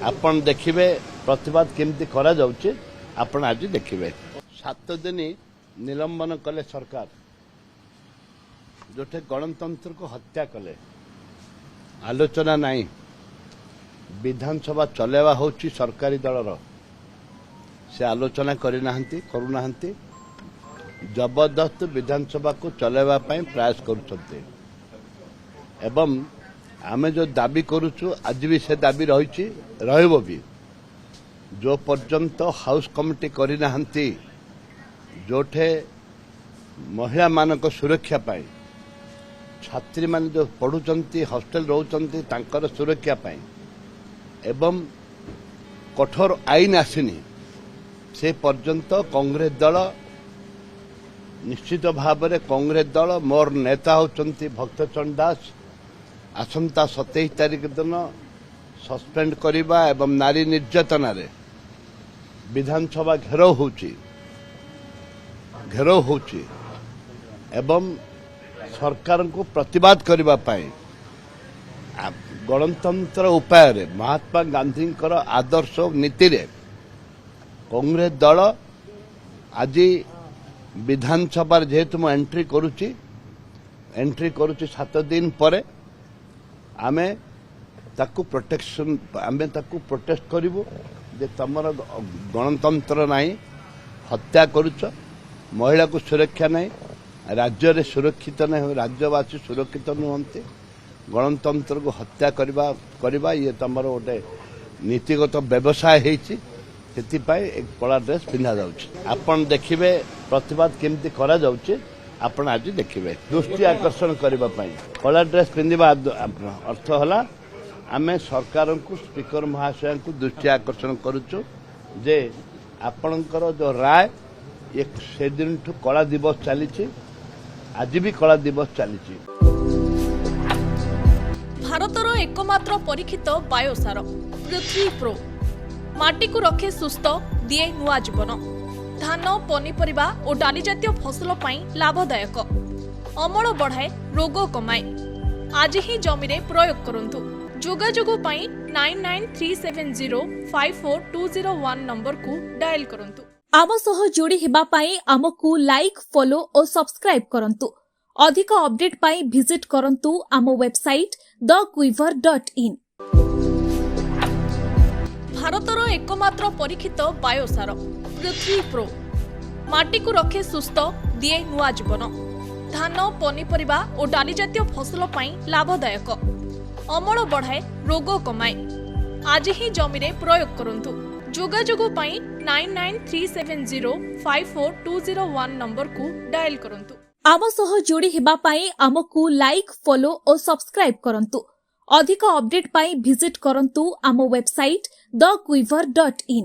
आपण देखिए प्रतिवाद केमती करा जाउची आपण आज देखिए 7 दिन निलंबन कले सरकार जोठे गणतंत्र को हत्या कले आलोचना नहीं विधानसभा चलेवा होची सरकारी दलर से आलोचना करूना जबरदस्त विधानसभा को चलेवा प्रयास करुछंते एवं आमे जो दाबी करुचु आज भी से दाबी रही रहबो भी जो पर्यंत हाउस कमिटी करना जोठे महिला मानक सुरक्षा पाई छात्री मान जो पढ़ुचंती हॉस्टल रोचंती तांकर सुरक्षा पाई एवं कठोर आईन आसीनी से पर्यंत कांग्रेस दल निश्चित भाव में कांग्रेस दल मोर नेता होचंती भक्तचरण दास आसंता 27 तारीख दिन सस्पेंड करिबा एवं नारी निर्यातना रे विधानसभा घेराव होची एवं सरकार को प्रतिवाद करिबा पाई गणतंत्र उपाय रे महात्मा गांधी आदर्श नीति रे कांग्रेस दल आज विधानसभा जेहेतु मु एंट्री करुची 7 दिन पर आमे ताकू प्रोटेक्शन आमे ताकू प्रोटेस्ट करिवो जे तमर गणतंत्र नहीं हत्या करुच महिला को सुरक्षा नहीं राज्य रे सुरक्षित नहीं राज्यवासी सुरक्षित नुहंती गणतंत्र को हत्या करवा ये तमर गोटे नीतिगत व्यवसाय हेछि सेतिपाई एक कला ड्रेस पिंधा जाउछि आपण देखिबे प्रतिवाद केमती करा जाउछि आपण आज देखिबे दृष्टि आकर्षण करबा पई कला ड्रेस पिंधिबा अर्थ होला आमे सरकार को स्पीकर महाशय को दृष्टि आकर्षण करूछु जे आपणकर जो राय एक से दिन ठू कला दिवस चली आज भी कला दिवस चली भारतर एकमात्र परीक्षित बायोसार पृथ्वी प्रो माटी को रखे सुस्थ दिए नुआ जीवन धान पनीपरिबा और डाली जातीय फसल पाई लाभदायक अमल बढ़ाए रोग कमाए आज ही जमी रे प्रयोग करंतु जोगाजोग पाई 9937054201 नंबर को डायल करंतु आम सह जोड़ी हेबा पाई आमकु लाइक फॉलो और सब्सक्राइब करंतु अधिक अपडेट पाई विजिट करंतु आम वेबसाइट thequiver.in भारतर एकमात्र परीक्षित बायोसार पृथ्वी प्रो माटी को रखे सुस्थ दिए नुआ जीवन धान पनीपरिबा और डाली जातीय फसल पाई लाभदायक अमल बढ़ाए रोग कमाए आज ही जमी रे प्रयोग करंतु जोगाजोग पाई 9937054201 नंबर को डायल करंतु आम सह जोड़ी हेबा पाई आमकु लाइक फॉलो और सब्सक्राइब करंतु अधिक अपडेट पाई विजिट करंतु आम वेबसाइट thequiver.in